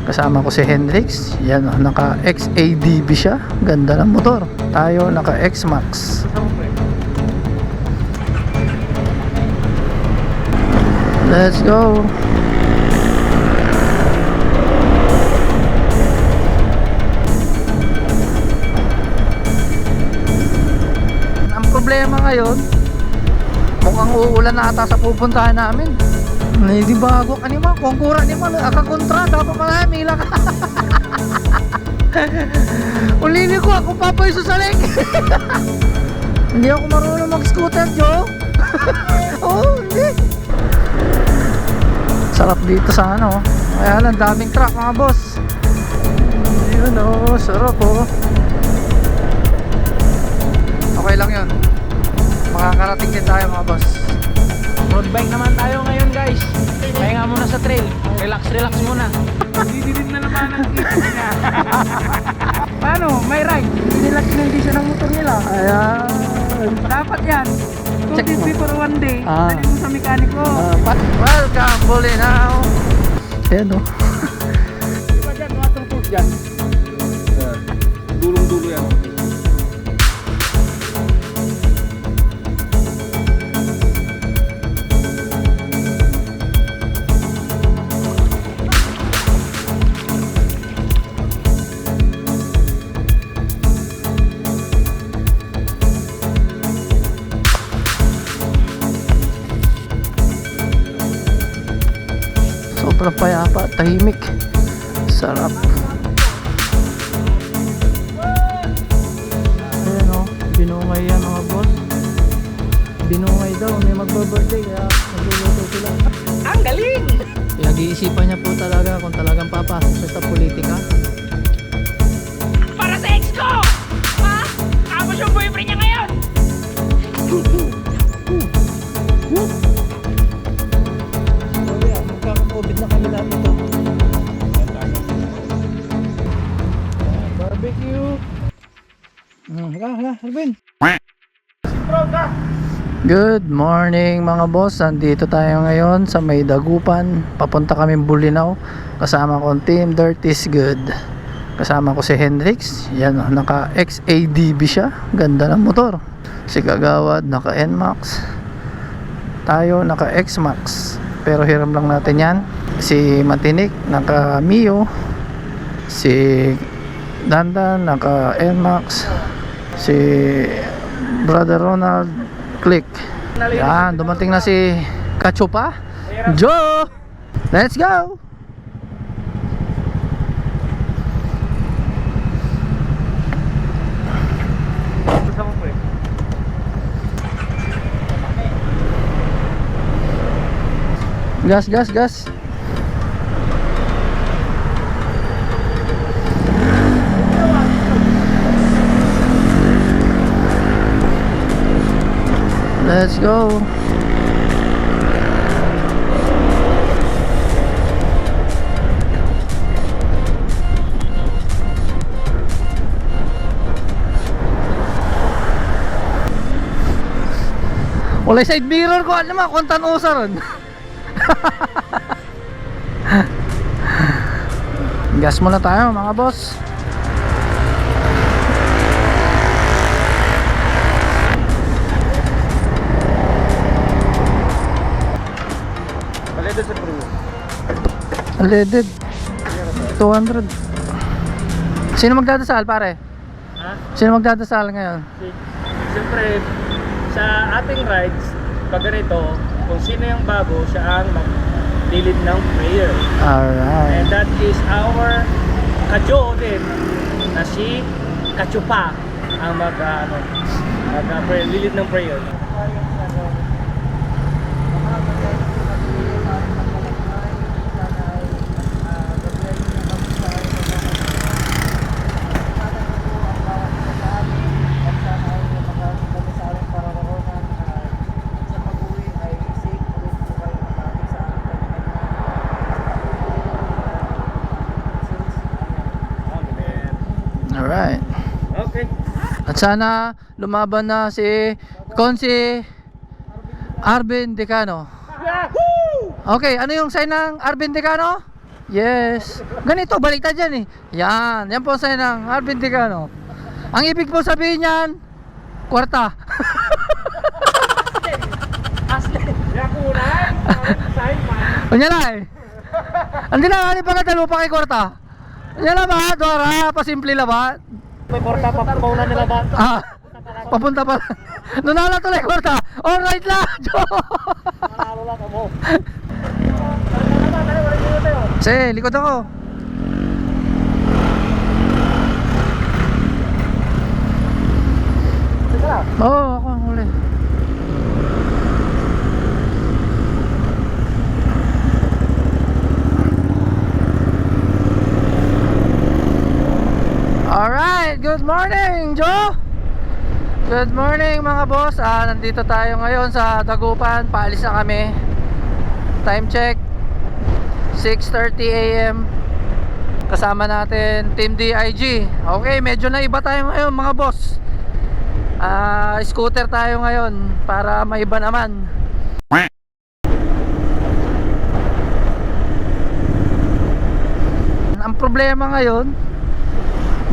Kasama ko si Hendrix. Yan, naka XADB siya. Ganda ng motor. Tayo naka X-Max. Let's go. Ang problema ngayon, mukhang uulan na ata sa pupuntahan namin. Hindi bago kanima, kongkura ni mo, akakontrata pa pala, mila ka. Ulili ko, ako papay susaling. Hindi ako marunong mag-scooter, Joe. Oh, hindi. Sarap dito sa ano. Kaya lang, daming truck mga boss. Yun oh, sarap oh. Okay lang yun. Makakarating din tayo mga boss. Road bike naman tayo ngayon guys. Kaya nga muna sa trail. Relax muna. Didilid na naman ang ipon niya. Paano? May ride. Dinilag na hindi siya ng motor nila. Ayan. Dapat yan. 2 Check days mo. before 1 day. Ah. Dali mo sa mekaniko. Welcome Bulinaw. Ayan oh. Di ba dyan? Waterproof dyan. Dulong-dulo yan. Sobrang payapa, tahimik. Sarap. Ayan o, binungay yan mga boss. Binungay daw, may magba-birthday kaya nagluluto sila. Ang galing! Pinag-iisipan niya po talaga kung talagang papasok siya sa politika. Para sa ex ko! Ha? Tapos yung boyfriend niya ngayon! Magkaka-COVID na kami lahat ito. Barbecue! Hala, Alvin. Good morning mga boss. Andito tayo ngayon sa May Dagupan. Papunta kami Bulinaw. Kasama ko ang team Dirt is Good. Kasama ko si Hendrix. Yan, naka XADB siya. Ganda ng motor. Si Kagawad naka NMAX. Tayo naka X-Max. Pero hiram lang natin yan. Si Matinik naka Mio. Si Dandan naka NMAX. Si Brother Ronald Click. Yan, dumating na si Kachupa. Joe! Let's go! Gas, gas, gas. Let's go. Wala side mirror ko, alam mo, kontan usaron. Gas muna tayo mga boss. Leaded sa Pro. Leaded 200. Sino magdadasal pare? Ha? Sino magdadasal ngayon? Siyempre, sa ating rides, pag ganito, kung sino yung bago, siya ang mag-lead ng prayer. Alright. And that is our kajo din, na si Kachupa ang mag-lead ng prayer. Alright. Okay. At sana lumaban na si Konsi Arvin Decano. Yahoo! Okay, ano yung sign ng Arvin Decano? Yes. Ganito, baliktad yan eh. Yan. Yan po ang sign ng Alvin Ticano. Ang ibig po sabihin yan, kwarta. Kaya kulay, sign man. Kanya na eh. Hindi na, hindi pa katalo pa kay kwarta. Kanya na ba, Dora? Pasimple na ba? May porta pa na nila ba? Ah, papunta pa. Nunala tuloy kwarta. Alright lang, Joe. Manalo lang ako. Sige, likod ako. Oo, ako ang huli. Alright, good morning, Joe. Good morning mga boss. Nandito tayo ngayon sa Dagupan. Paalis na kami. Time check 6:30 AM. Kasama natin Team DIG. Okay, medyo na iba tayo ngayon mga boss. Scooter tayo ngayon para maiba naman. Ang problema ngayon,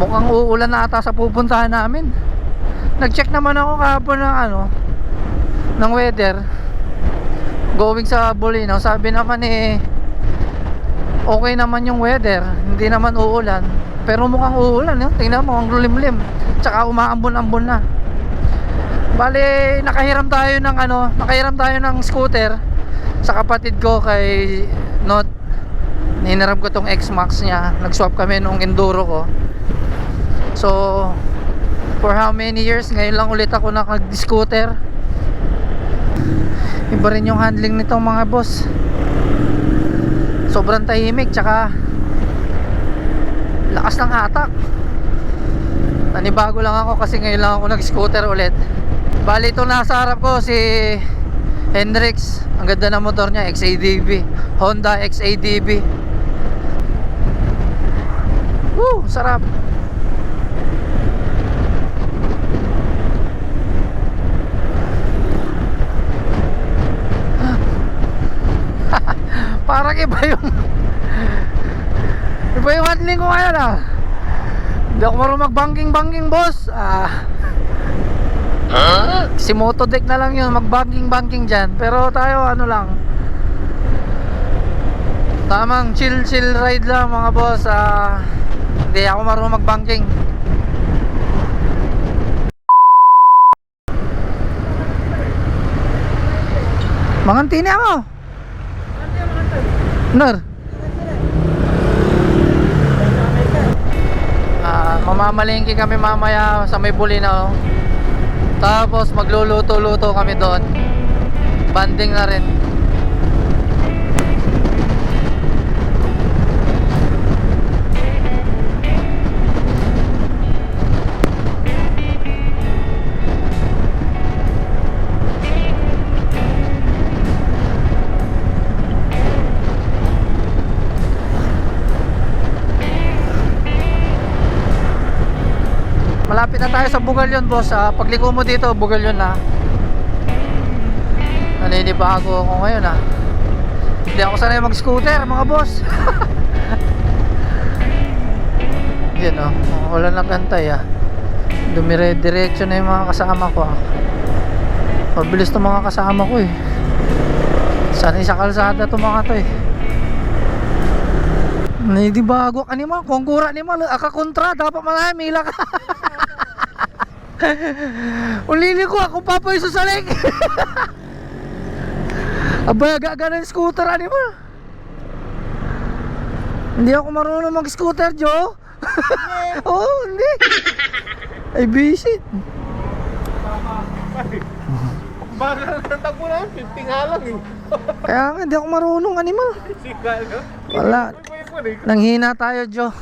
mukhang uulan na ata sa pupuntahan namin. Nag-check naman ako kahapon ng ng weather going sa Bulinaw. Sabi naman okay naman yung weather, hindi naman uulan. Pero mukhang uulan, tingnan mo, ang lulimlim. Tsaka umaambon-ambon na. Bale, nakahiram tayo ng scooter sa kapatid ko kay Not. Hiniram ko tong X-Max niya. Nag-swap kami nung Enduro ko. So, for how many years, ngayon lang ulit ako nakag-scooter. Iba rin yung handling nitong mga boss. Sobrang tahimik, tsaka lakas ng hatak. Nanibago lang ako kasi ngayon lang ako nag-scooter ulit. Bali itong nasa harap ko si Hendrix. Ang ganda ng motor niya, XADV, Honda XADV. Woo, sarap. Parang iba yung handling ko ngayon Hindi ako marunong mag-banking boss. Si Motodeck na lang yun, mag-banking dyan. Pero tayo lang, tamang chill ride lang mga boss. Hindi ako marunong mag-banking. Mangantini ako. Ner. Mamamalingki kami mamaya sa may Bulinaw. Tapos magluluto-luto kami doon. Banding na rin. Malapit na tayo sa Bugalyon boss. Pagliko mo dito, Bugalyon na. Naninibago ako ngayon Hindi ako sanay mag-scooter mga boss. Yan wala nang gantay Dumire-diretso na yung mga kasama ko Mabilis itong mga kasama ko Sanay sa kalsada itong mga to Naninibago ka naman, kongkura naman, akakontra, dapat marami mila ka. Ulili ko ako papoy susalik. Abay aga ng scooter mo. Hindi ako marunong mag-scooter, Joe. Oo, hindi. Ay visit. Bagal ng tagpo na, 50 nga lang Kaya nga, hindi ako marunong animal. Sigal Wala. Nanghina tayo, Joe.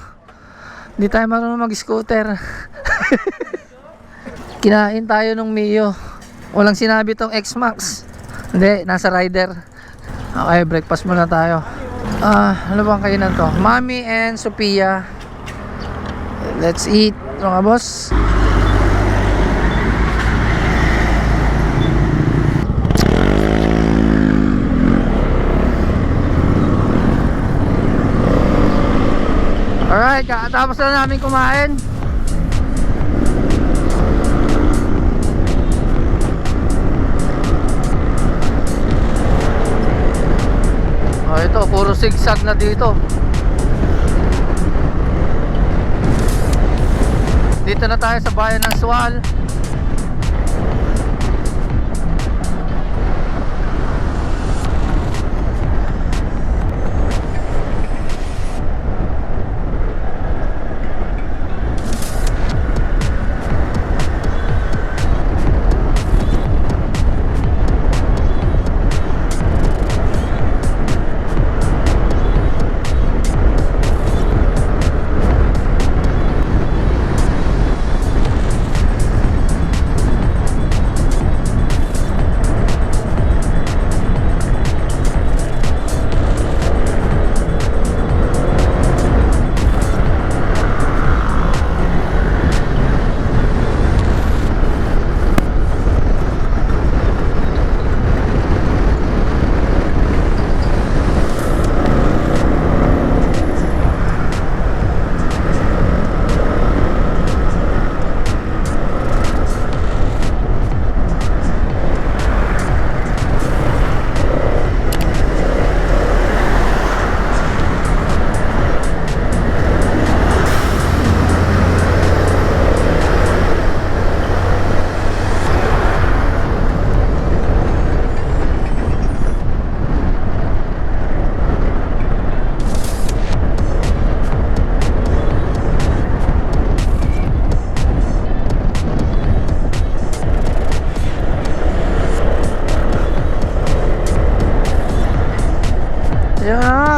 Hindi tayo marunong mag-scooter. Kinain tayo nung Mio. Walang sinabi tong X-Max. Hindi, nasa rider. Okay, breakfast muna tayo. Ano bang kainan to? Mami and Sophia. Let's eat, mga boss. Alright, kakatapos na namin kumain. Oh, ito, puro zigzag na dito. Dito na tayo sa bayan ng Sual.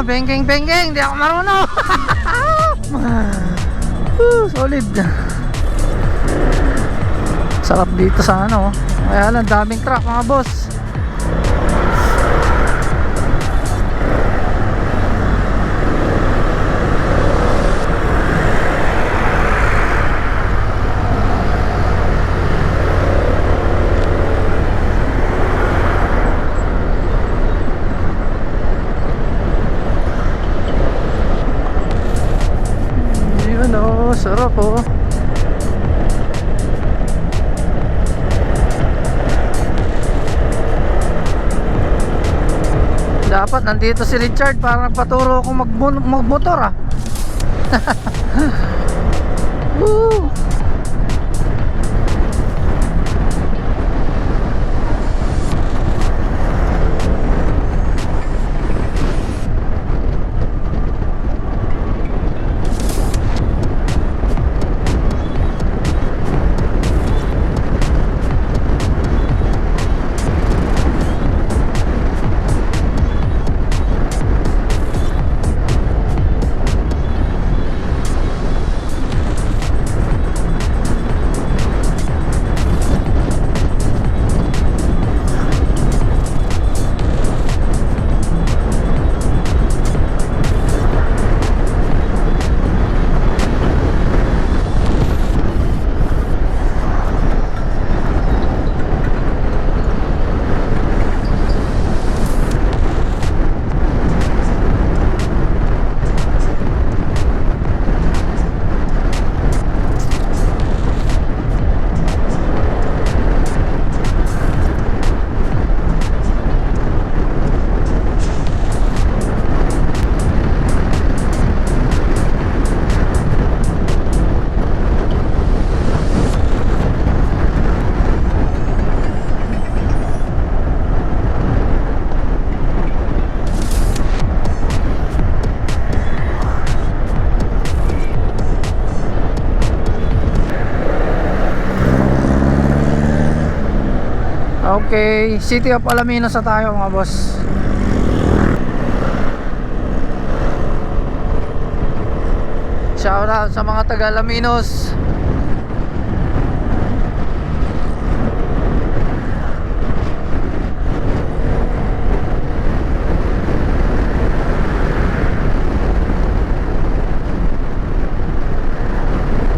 Bengking bengking, di ako marunong. Solid. Sarap dito sa ano. Kaya lang daming truck mga boss. Sarap oh. Dapat nandito si Richard para nagpaturo akong magmotor ah. Woo! Okay, City of Alaminos na tayo mga boss. Shout out sa mga taga Alaminos.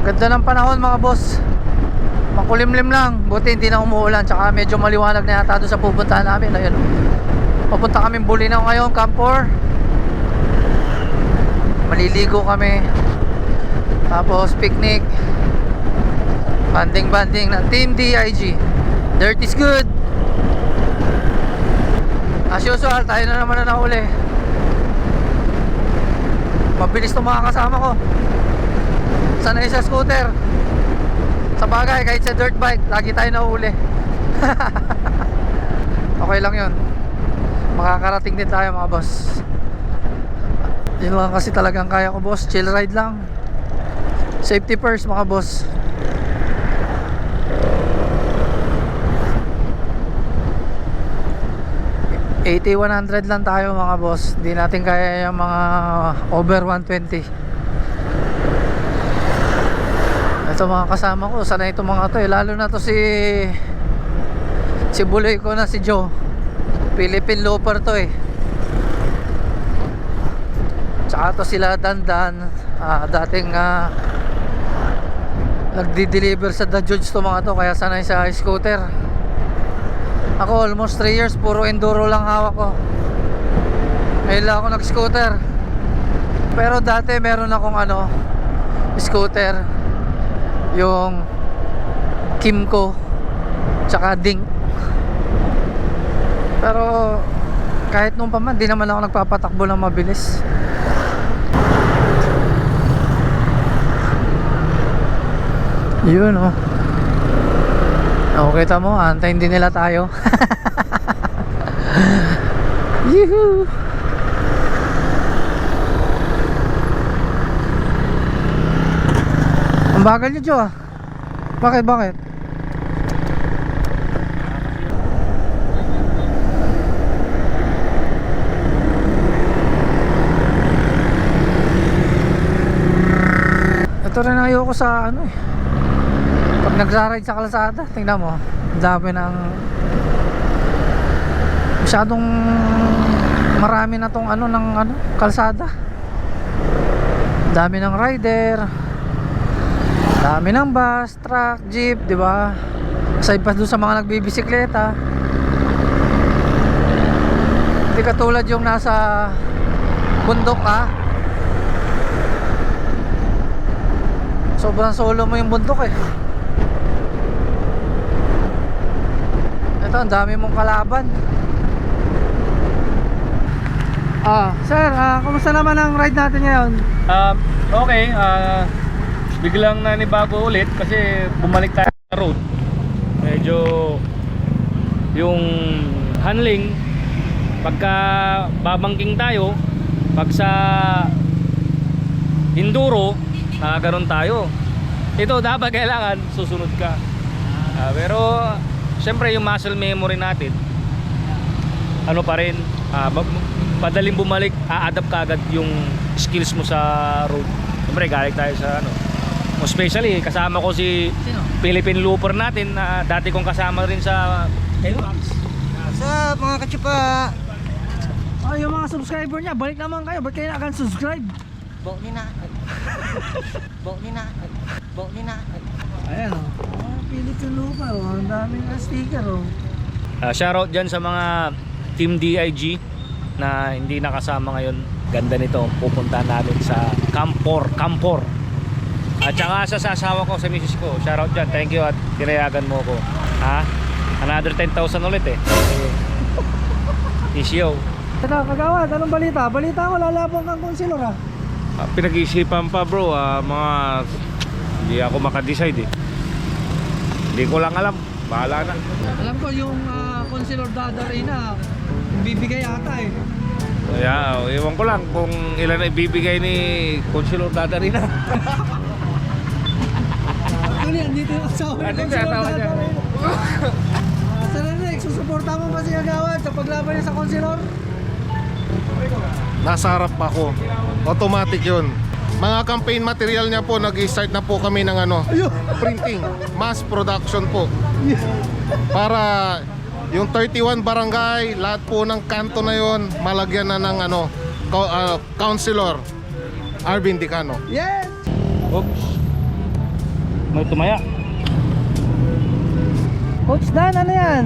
Ganda ng panahon mga boss. Makulimlim lang, buti hindi na umuulan. Tsaka medyo maliwanag na yata doon sa pupuntahan namin. Ayun, papunta kami Bulinaw ngayon, Camp 4. Maliligo kami. Tapos picnic. Banding ng Team DIG. Dirt is good. As usual, tayo na naman na nahuli. Mabilis itong mga kasama ko. Sanay sa scooter. Sa bagay, kahit sa dirt bike, lagi tayo nahuli. Okay lang yun. Makakarating din tayo mga boss. Yun lang kasi talagang kaya ko boss. Chill ride lang. Safety first mga boss. $80-100 lang tayo mga boss. Hindi natin kaya yung mga over 120. Ito mga kasama ko, sanay itong mga to eh. Lalo na to si buloy ko na si Joe. Philippine looper to eh. Tsaka to sila Dandan, dating nagdi-deliver sa The Judge to mga to, kaya sanay sa scooter. Ako almost 3 years puro enduro lang hawak ko. Ngayon lang ako nag-scooter. Pero dati meron akong scooter, yung Kimco tsaka Ding. Pero kahit nung pa man, di naman ako nagpapatakbo ng mabilis. Yun oh. Okay, kita mo, antayin din nila tayo. Yuhu! Ang bagal niyo, Joe. Bakit? Ito rin ayoko sa pag nagra-ride sa kalsada, tingnan mo, ang dami ng masyadong marami na tong kalsada. Dami ng rider, dami ng bus, truck, jeep, di ba? Aside pa doon sa mga nagbibisikleta. Hindi katulad yung nasa bundok sobrang solo mo yung bundok eh. Ito, ang dami mong kalaban. Sir, kumusta naman ang ride natin ngayon? Okay, biglang nanibago ulit kasi bumalik tayo sa road. Medyo yung handling, pagka babangking tayo, pag sa enduro, ganun tayo. Ito dapat kailangan susunod ka. Pero siyempre yung muscle memory natin pa rin, madaling bumalik, a-adapt ka agad yung skills mo sa road. Siyempre galing tayo sa especially kasama ko si Philippine looper natin na dati kong kasama rin sa L-Max. Sa mga kachupa. Yung mga subscriber niya, balik naman kayo. Ba't kayo na subscribe? Bok ni na. Ayan Philippine looper ang daming sticker Shoutout dyan sa mga Team DIG na hindi nakasama ngayon. Ganda nito, pupuntahan namin sa Campor. At saka sa asawa ko, sa misis ko, shoutout dyan, thank you at tinayagan mo ko. Another 10,000 ulit eh. Isyo. Ito, kagawad, anong balita? Balita ko, lalabang kang konsilor Pinag-iisipan pa bro, hindi ako makadecide eh. Hindi ko lang alam, bahala na. Alam ko yung konsilor Dadarina, bibigay ata eh. Kaya, ewan ko lang kung ilan na ibibigay ni Consuelo Dadarina. Actually, andito yung asawa ni konsilor Dadarina. Sir Enric, susuporta mo ba si kagawad sa paglaban niya sa konsilor? Nasa harap ako. Automatic yun. Mga campaign material niya po, nag-start na po kami ng printing, mass production po. Para yung 31 barangay, lahat po ng kanto na yon malagyan na ng Councilor Arvin Dicano. Yes! Oops. May tumaya. Coach Dan, ano yan?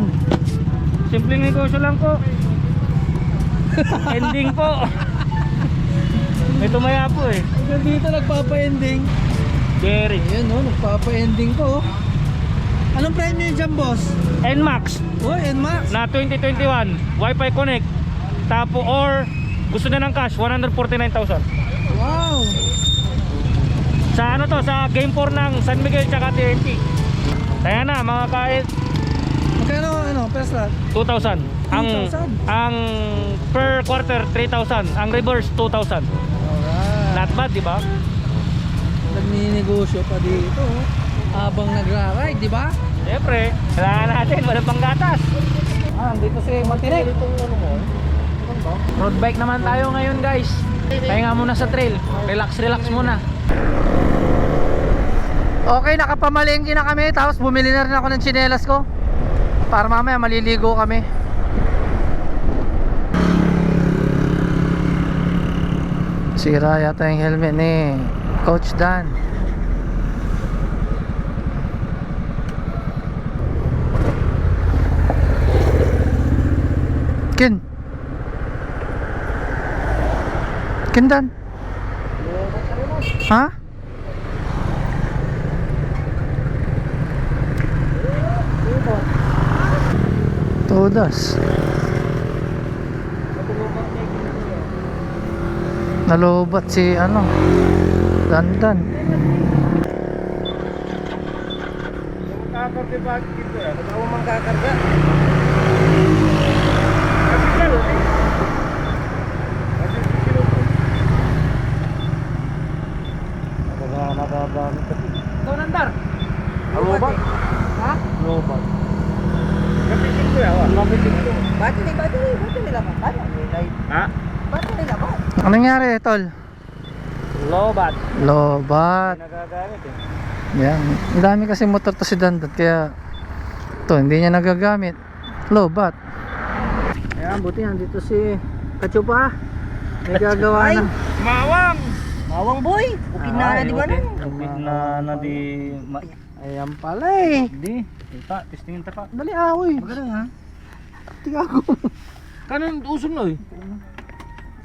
Simpleng negosyo lang po. Ending po. May tumaya po eh. Hanggang dito nagpapa-ending. Jerry. Ayan o, nagpapa-ending ko. Anong premyo yun dyan, boss? NMAX Uy, NMAX. na 2021. Wi-Fi connect. Tapo or gusto na ng cash, 149,000. Wow. Sa ano to, sa Game 4 ng San Miguel tsaka TNT. Kaya na mga kahit Magkano, per slot? 2,000. Ang 2,000? ang per quarter 3,000. Ang reverse 2,000. Alright. Not bad, di ba? Nagninegosyo pa dito. Habang nagra-ride, di ba? Siyempre, kailangan natin, wala pang gatas. Dito si Matinik. Road bike naman tayo ngayon guys. Pahinga muna sa trail. Relax muna. Okay, nakapamalengke na kami. Tapos bumili na rin ako ng tsinelas ko. Para mamaya maliligo kami. Sira yata yung helmet ni Coach Dan. Ken Dan. Ha? Todas. Nalobat si Dandan. Ako mang kakarga. Ikaw nandar. Lobat? Ha? Lobat. Battery lang. Ha? Battery lang ba? Anong nangyari, tol? Lobat. Lobat. Nagagamit eh. Yan. Ang dami kasi motor to si Dandan kaya hindi niya nagagamit. Lobat. Ayan, buti dito si Kachupa. May gagawa na. Mawang! Mawang boy. Bukid na di ba nun? Kapit na di... Ayan pala eh. Di. Ita, testingin ta ka. Dali awoy. Maganda ha? Tigago. Kanan usong na eh.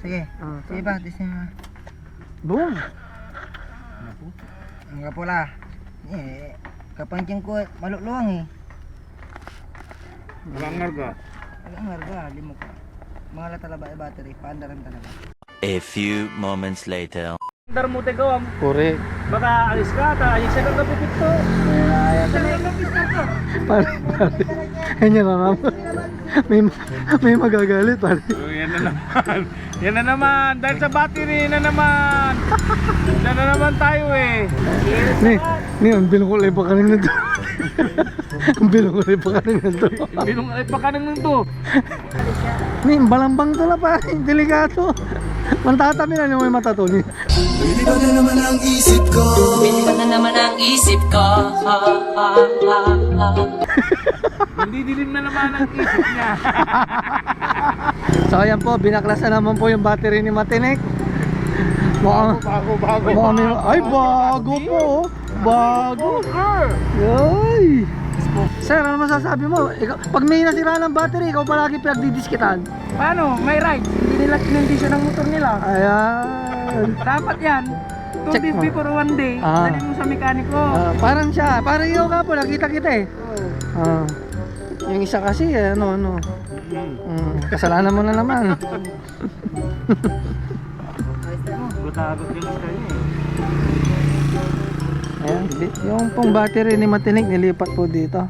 Sige. Sige ba? Disney mo. Boom. Ang pula. Kapancing ko maluluwang eh. Langar ka. Ang harga, limo ko. Mga talaba ay battery, paandaran talaga. A few moments later. Dar mo te gawam. Correct. Baka alis ka, ayos ka ka pipito. Pare. Kanya na nga. May magagalit pare. Oh, yan na naman. Yan na naman. Dahil sa battery na naman. Yan na naman tayo eh. Ang binungkulay pa ka rin nito. Ang binungkulay pa ka rin nito. Binong ay pa kanang nito. Ang balambang to na pare. Delikado. Mantatabi na niyo may mata to. Biniba na naman ang isip ko. Hindi dilim na naman ang isip niya. So ayan po, binaklasan naman po yung battery ni Matinik. Bago. Ay, bago po. Bago. Ay. Sir, ano masasabi mo? Ikaw, pag may nasira ng battery, ikaw palagi pinagdidiskitan. Paano? May ride. Hindi nila kinondisyon ng motor nila. Ayan. Dapat yan. 2 Check days mo. before 1 day. Ah. Dali mo sa mekaniko. Parang siya, parang ikaw ka po, nakita kita eh. Yung isa kasi, kasalanan mo na naman. Butagot yung style niya eh. Ayan, yung pong battery ni Matinik nilipat po dito.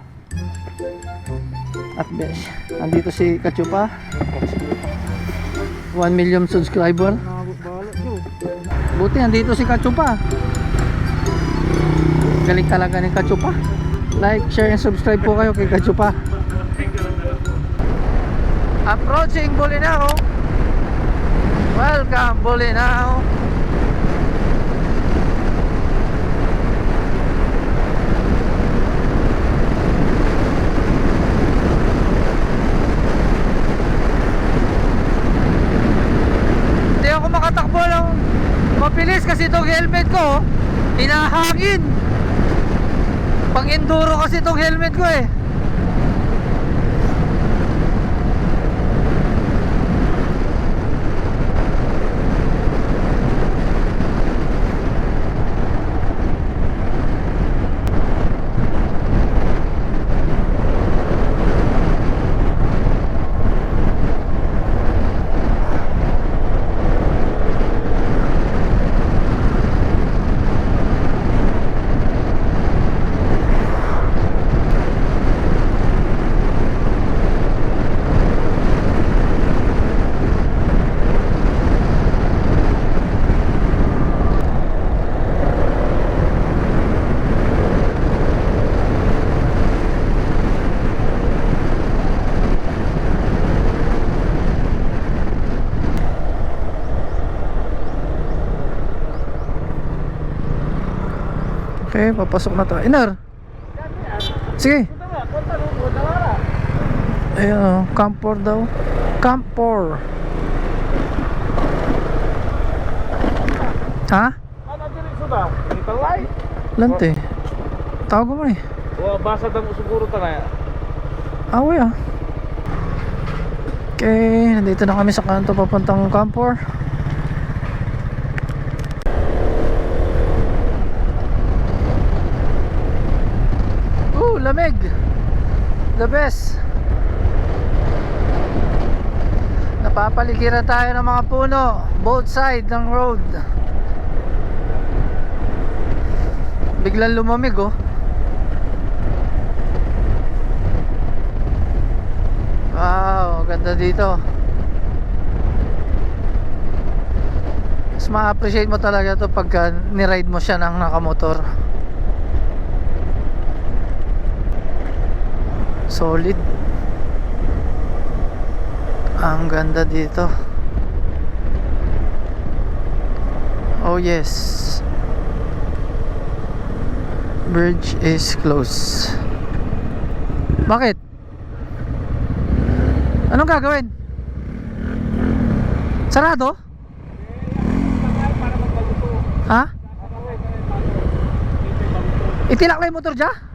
At best, nandito si Kachupa. 1 million subscriber. Buti nandito si Kachupa. Galing talaga ni Kachupa. Like, share, and subscribe po kayo kay Kachupa. Approaching Bolinao. Welcome Bolinao. Hindi ako makatakbo lang mabilis kasi itong helmet ko hinahangin. Pang enduro kasi itong helmet ko eh. Okay, papasok na tayo. Inar! Sige! Ayun, Campor daw. Campor! Ha? Ano diri sudah? Italay. Lante. Tawag ko mo eh. Wa basa dang siguro ta kaya. Away ah. Okay, nandito na kami sa kanto papuntang Campor. Lamig. The best. Napapaligiran tayo ng mga puno both side ng road. Biglang lumamig oh. Wow, ganda dito. Mas ma-appreciate mo talaga to pagka ni-ride mo siya ng nakamotor. Solid. Ang ganda dito. Oh yes. Bridge is closed. Bakit? Anong gagawin? Sarado? Ha? Itilak lang yung motor dyan?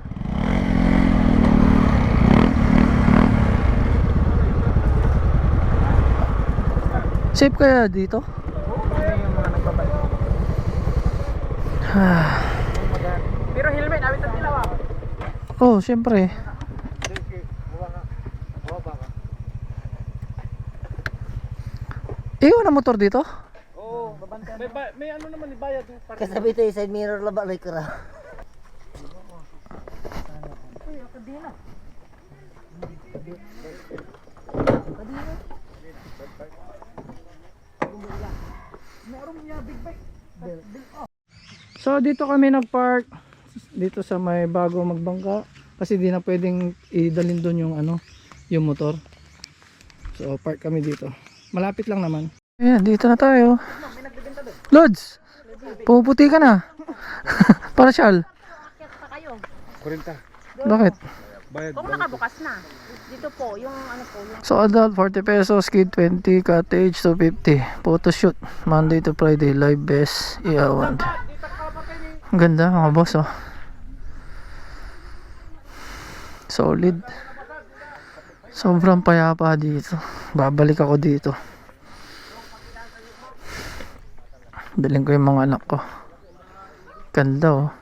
Safe kaya dito? Pero helmet, awit ang tilaw ah. Oh, syempre. Iwan ang motor dito? Oo, may ano naman ibayad yung Kasabi tayo side mirror laba like ra. So dito kami nagpark dito sa may bago magbangka kasi di na pwedeng idalhin doon yung ano, yung motor. So park kami dito. Malapit lang naman. Ayan, dito na tayo. Lods! Pumuputi ka na. Para siyal. kayo. 40. Bakit? Bayad. Kung nakabukas na. Dito po, yung ano po, yung So adult 40 pesos, kid 20, cottage 250. Photoshoot Monday to Friday, live best iawan. Ang ganda mga boss oh. Solid. Sobrang payapa dito. Babalik ako dito. Daling ko yung mga anak ko. Ganda oh.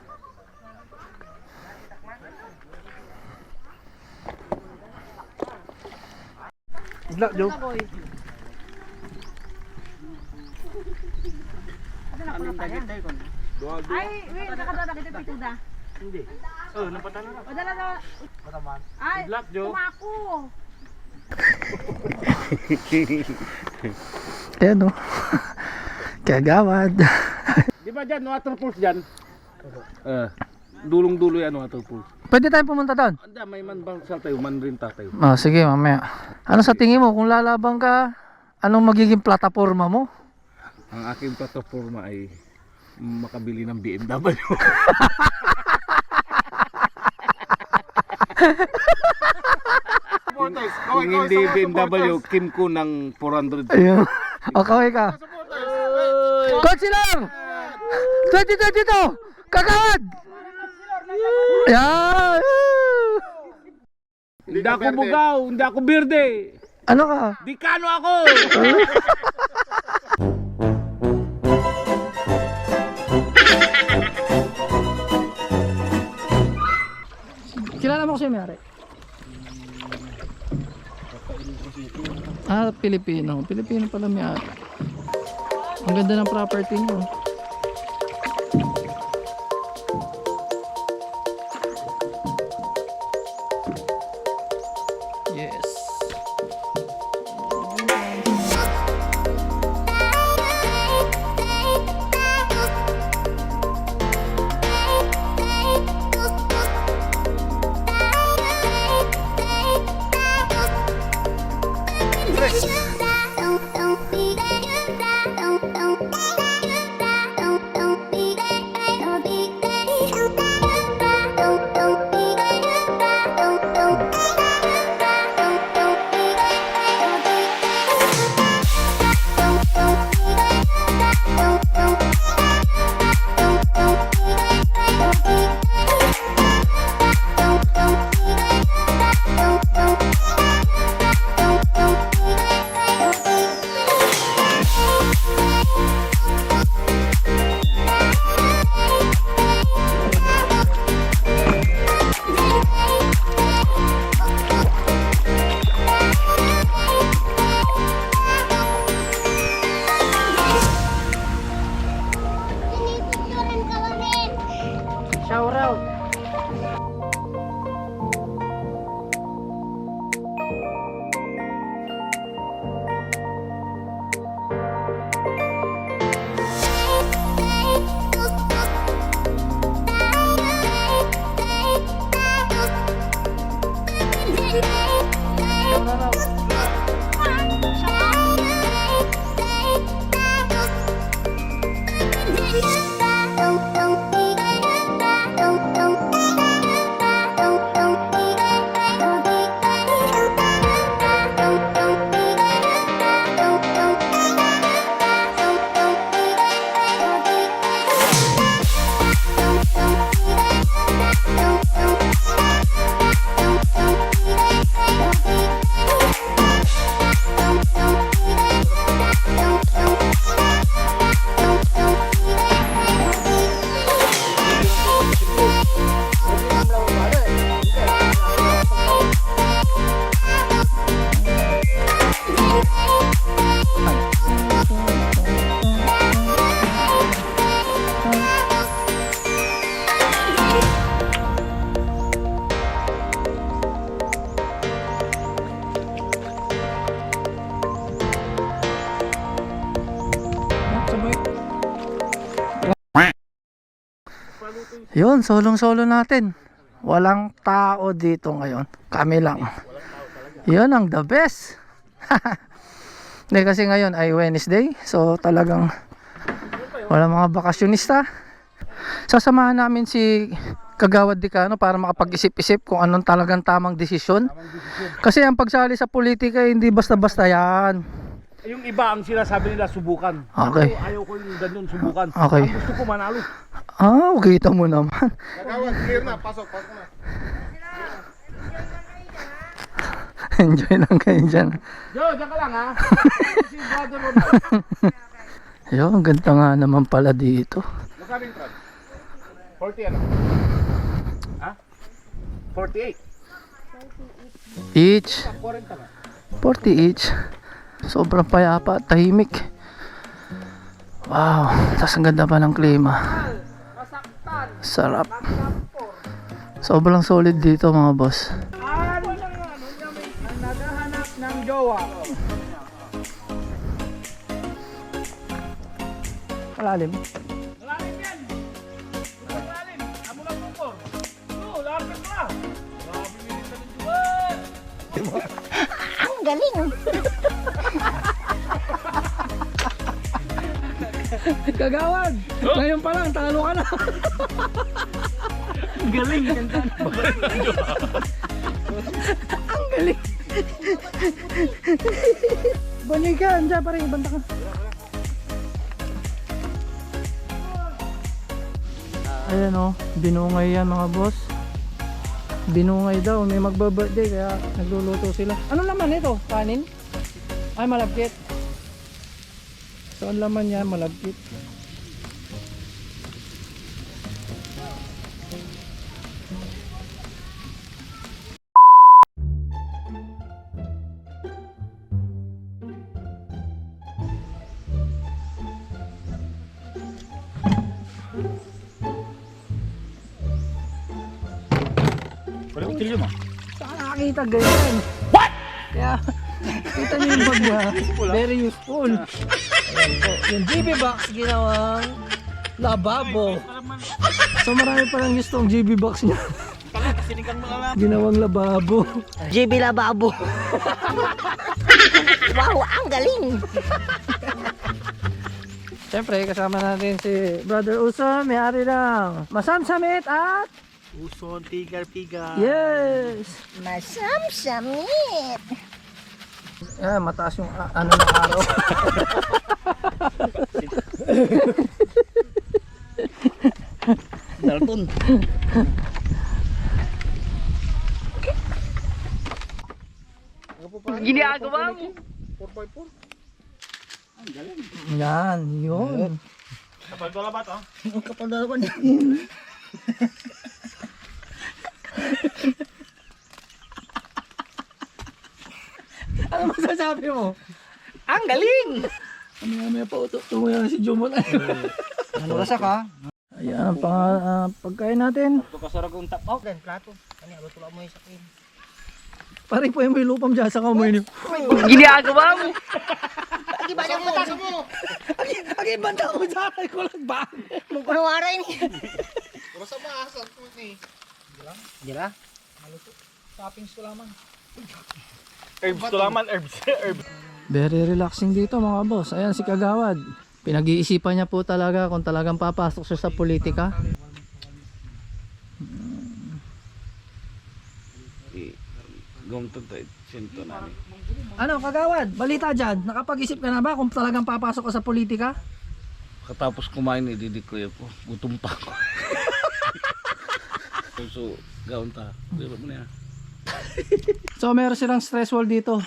Isla, Joe. boy. Ay, wait, nakadala kita pituda. Hindi. Oh, napatan na. O dala na. Pataman. Ay, Black, Joe. kumako. Ayan oh. Kagawad. Di ba dyan, waterfalls dyan? Dulong-dulo yan, waterfalls. Pwede tayong pumunta doon? Anda, may man bang tayo, man rin tayo. Sige mamaya. Ano sa tingin mo kung lalabang ka, anong magiging plataforma mo? Ang aking plataforma ay makabili ng BMW. Kung hindi BMW, Kimco ng 400. Ayun. Okay ka. Consular! 2022! Kagawad! Yan! Hindi ako bugaw, hindi ako birde. Ano ka? Dikano ako! Kilala mo ko siya may-ari? Pilipino. Pilipino pala may-ari. Ang ganda ng property niyo. Yes. Yun, solong-solo natin. Walang tao dito ngayon. Kami lang. Yun ang the best. Hindi kasi ngayon ay Wednesday. So talagang walang mga bakasyonista. Sasamahan namin si Kagawad Dicano para makapag-isip-isip kung anong talagang tamang desisyon. Kasi ang pagsali sa politika hindi basta-basta yan. Yung iba ang sinasabi nila subukan. Okay. Ayaw ko yung ganyan subukan. Okay. Ang gusto ko manalo. Ah, kita mo naman. Kagawad, clear na. Pasok na. Enjoy lang kayo dyan. Yo, diyan ka lang ha. Si brother mo. Yun, ganda nga naman pala dito. Magkano yung truck? 40 ano? Ha? 48. Each. 40 na. 40 each. Sobrang payapa, tahimik. Wow, tas ang ganda pa ng klima. Sarap. Sobrang solid dito mga boss. Naghahanap ng jowa. Malalim. Malalim yan. Malalim. Amo lang po. No, lapit na. Grabe minit na ng Ang galing. Kagawad! Ngayon pa lang, talo ka na. Galing. Ang galing. Banyay ka, andyan pa rin, ibanta ka. Ayan o, binungay yan mga boss. Binungay daw, may magba-birthday kaya nagluluto sila. Ano laman ito? Kanin? Ay, malagkit. So, ang laman niya, malagkit. Saan nakakita ganyan? What? Kaya, kita niyo yung bag niya. Very useful. Ayan po. Yung GB box ginawang lababo. So marami palang gusto ang GB box niya. Ginawang lababo. JB Lababo. Wow, ang galing. Siyempre, kasama natin si Brother Uson, may-ari ng Masamsamit at Uson, pigar-pigar. yes! Masamsamit. Ayan, mataas yung ano ng araw. Dalton. Ginagawa mo. 4x4. Yan, yun. Kapag wala ba to? Ang kapal na naman. Ano masasabi mo? Ang galing. May pa tumuya na si Jumon. Ano rasa ka? Ayan, ang pagkain natin. Pagkasarag kong tap out. Then, plato. Ano, tulak mo yung sakin. Pare po yung may lupang dyan sa kamay niyo. Ginagawa mo. Di ba yung patas mo? Ang ibanda ko sa akin ko lang ba? Mungkunong aray ni. Rasa maasa ko ni. Dila? Toppings ko lamang. Herbs to laman, herbs. Very relaxing dito mga boss. Ayan si Kagawad. Pinag-iisipan niya po talaga kung talagang papasok siya sa politika. Gumto tayo, sinto na. Ano Kagawad? Balita dyan. Nakapag-isip ka na ba kung talagang papasok ka sa politika? Katapos kumain, ididikoy ako. Gutom pa ako. So, gawin ta. Pero mo na yan. So meron silang stress wall dito.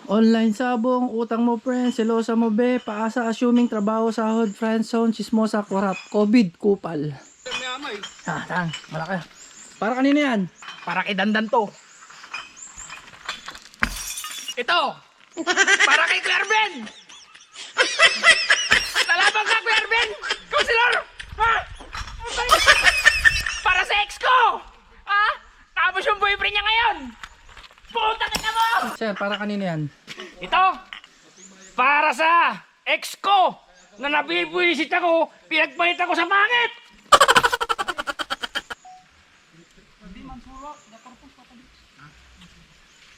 Online sabong, utang mo friend, selosa mo be, paasa assuming trabaho, sahod, friend zone, chismosa, korap, COVID, kupal. Tang, malaki. Para kanina yan? Para kay Dandan to. Ito! Para kay Clarben! Talabang ka, Clarben! Councilor! Ha? Para sa ex ko! Ha? Tapos yung boyfriend niya ngayon! Puta kita mo! Sir, para kanina yan? Ito! Para sa ex ko! Na nabibuisit ako, pinagpalit ako sa pangit!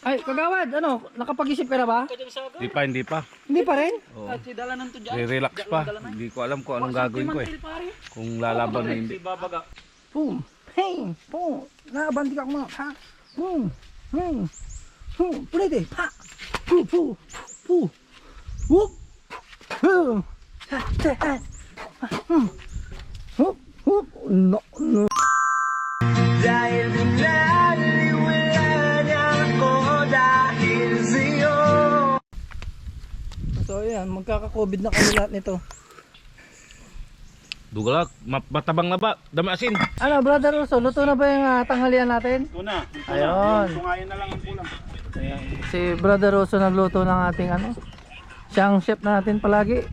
Ay, kagawad, ano? Nakapag-isip ka na ba? Hindi pa. Hindi pa rin? Re-relax pa. Hindi ko alam kung anong gagawin ko eh. Kung lalaban na hindi. Boom. Hey, boom. Nabandi ka mo. Ha? Boom. Boom. Boom. Pulite. Ha. Pu, pu, pu. Whoop. Boom. Ha, ha, ha. Whoop, whoop. No, no. Dahil dinaliwala ako dahil sa'yo. So ayan, magkaka-COVID na kami lahat nito. Dugalak, matabang na ba? Dami asin. Ano, Brother Russo, luto na ba yung tanghalian natin? Ito na. Ayun. Tungayin na lang ang kulang. Si Brother Russo nagluto ng ating ano. Siyang chef natin palagi.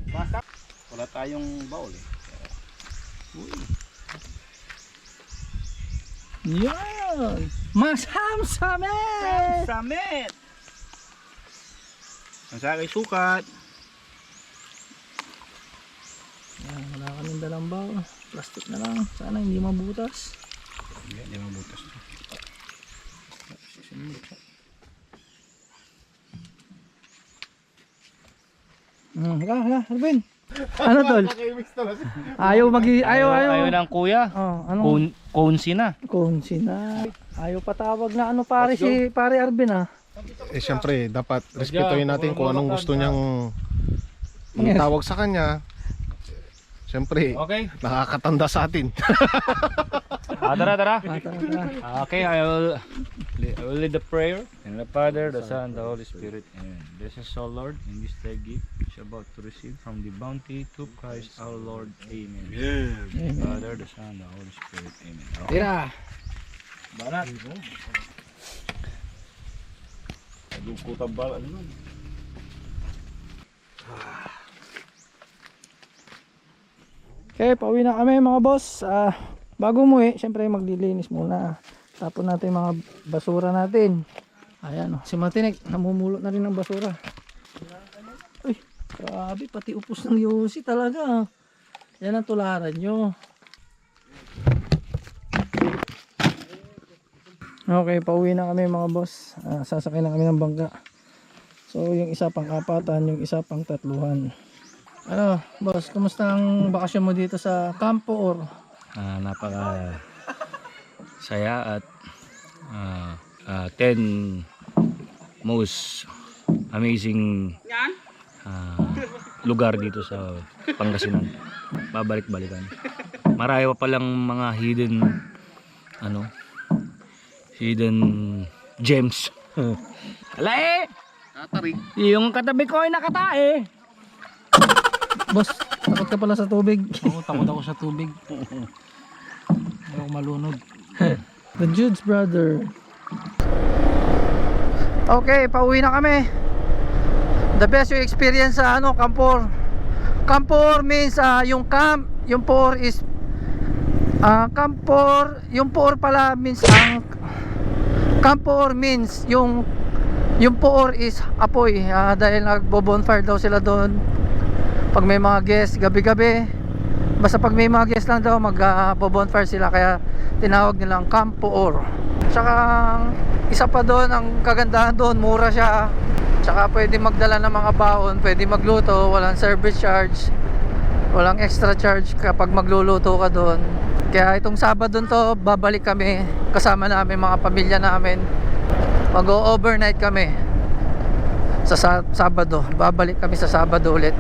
Wala tayong baul eh. Yan! Masamsamet! Samit! Ang sa akin sukat. Yan, wala kaming dalang baw. Plastic na lang. Sana hindi mabutas. Hindi mabutas. Hala, Arvin. Ano tol? Ayaw Ayaw ng kuya. Oh, ano? Konsi na. Konsi na. Ayaw patawag na ano pare si pare Arvin ah. Eh syempre, dapat respetuhin natin kung anong gusto niyang tawag sa kanya. Syempre, Okay. nakakatanda sa atin. Tara. Tara. Okay, I will lead the prayer. In the Father, the Son, the Holy Spirit. Amen. Bless us, O Lord, in this thy gift, which we are about to receive from the bounty to Christ our Lord. Amen. The Father, the Son, the Holy Spirit. Amen. Okay. Tira. Banat. Nagkutabal ano man. Okay, pauwi na kami mga boss. Bago umuwi, syempre maglilinis muna. Tapon natin mga basura natin. Ayan, si Matinek, namumulot na rin ng basura. Uy, grabe, pati upos ng Yossi talaga. Yan ang tularan nyo. Okay, pauwi na kami mga boss. Sasakay na kami ng bangka. So, yung isa pang apatan, yung isa pang tatluhan. Ano, boss, kumusta ang bakasyon mo dito sa Campo Or? Napaka saya at 10 most amazing lugar dito sa Pangasinan. Babalik-balikan. Marami pa palang mga hidden gems. Ala eh! Yung katabi ko ay nakatae. Boss, takot ka pala sa tubig. Oo, takot ako sa tubig. Ayaw malunod. The Jude's brother. Okay, pauwi na kami. The best yung experience sa Campor. Campor means yung camp, yung por is Campor, yung por pala means Campor means yung por is apoy. Dahil nagbo-bonfire daw sila doon. Pag may mga guest, gabi-gabi, basta pag may mga guest lang daw, mag-bonfire sila, kaya tinawag nilang Campo Or. Tsaka isa pa doon, ang kagandahan doon, mura siya. Tsaka pwede magdala ng mga baon, pwede magluto, walang service charge, walang extra charge kapag magluluto ka doon. Kaya itong Sabado to, babalik kami kasama namin mga pamilya namin. Mag-overnight kami sa Sabado, babalik kami sa Sabado ulit.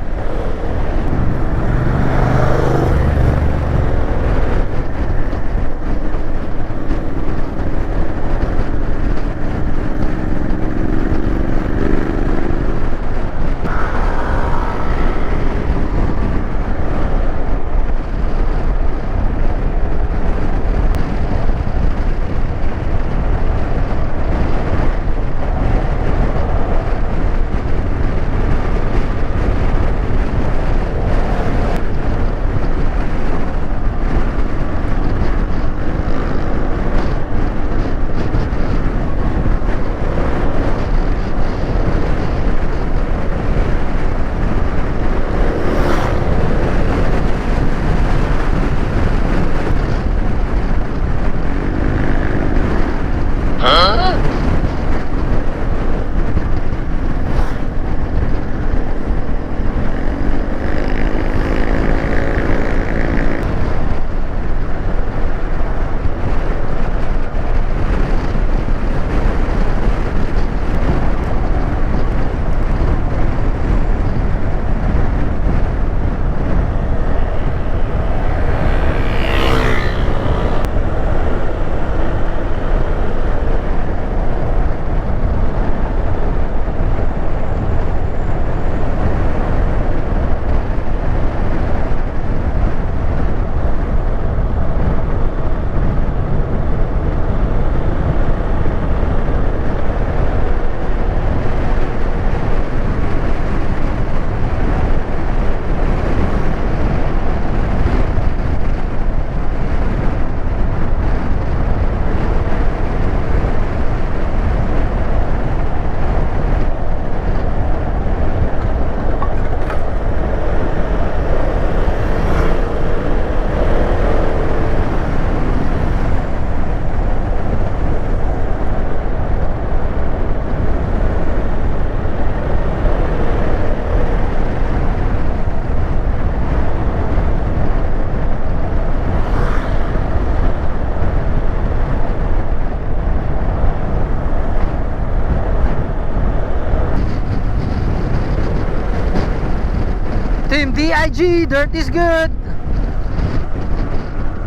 IG, dirt is good.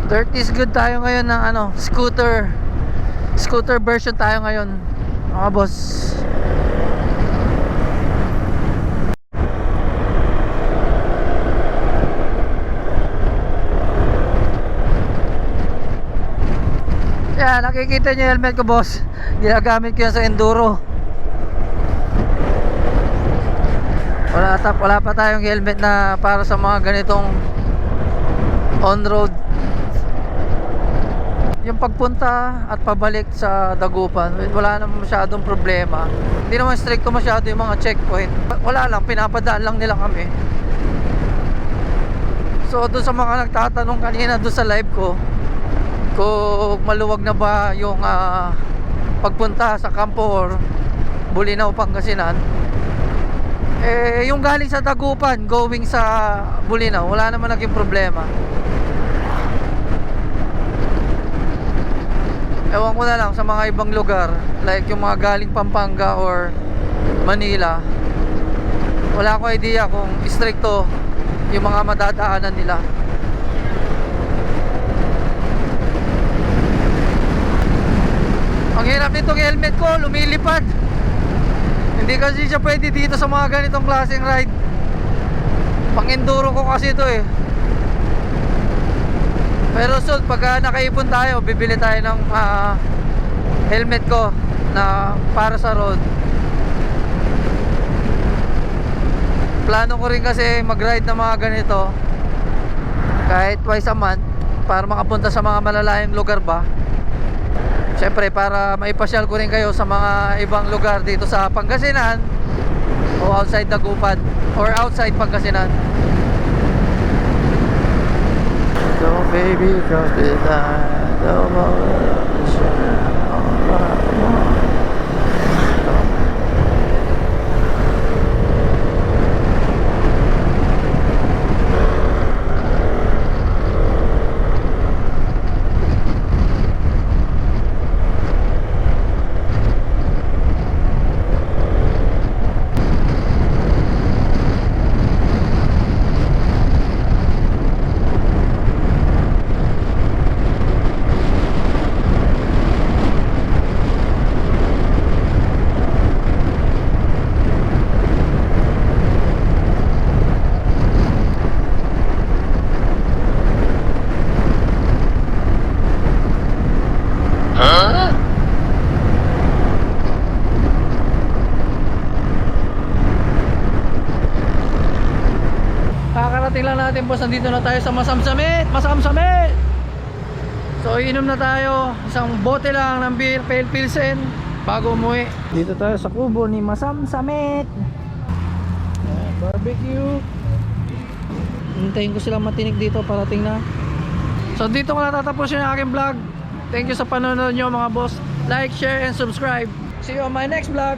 Dirt is good tayo ngayon ng ano, scooter. Scooter version tayo ngayon, mga boss. Yan, nakikita niyo yung helmet ko, boss. Ginagamit ko yan sa enduro. Wala pa tayong helmet na para sa mga ganitong on-road. Yung pagpunta at pabalik sa Dagupan, wala naman masyadong problema. Hindi naman stricto masyado yung mga checkpoint. Wala lang, pinapadaan lang nila kami. So doon sa mga nagtatanong kanina doon sa live ko, kung maluwag na ba yung pagpunta sa Campo or Bulinaw, Pangasinan, yung galing sa Dagupan going sa Bulinaw, wala naman naging problema. Ewan ko na lang sa mga ibang lugar, like yung mga galing Pampanga or Manila, wala ko idea kung stricto yung mga madadaanan nila. Ang hirap nitong helmet ko, lumilipad. Hindi kasi siya pwede dito sa mga ganitong klaseng ride. Pang enduro ko kasi ito eh. Pero soon, pagka nakaipon tayo, bibili tayo ng helmet ko na para sa road. Plano ko rin kasi mag-ride na mga ganito kahit twice a month para makapunta sa mga malalayang lugar ba. Siyempre para maipasyal ko rin kayo sa mga ibang lugar dito sa Pangasinan o outside Dagupan or outside Pangasinan. So baby, cross the line, kakarating lang natin, boss. Nandito na tayo sa Masamsamit. Masamsamit. So inom na tayo isang bote lang ng beer, pale pilsen bago umuwi. Dito tayo sa kubo ni Masamsamit. Barbecue. Hintayin ko silang matinig dito, parating na. So dito ko na tatapusin yung aking vlog. Thank you sa panonood nyo, mga boss. Like, share, and subscribe. See you on my next vlog.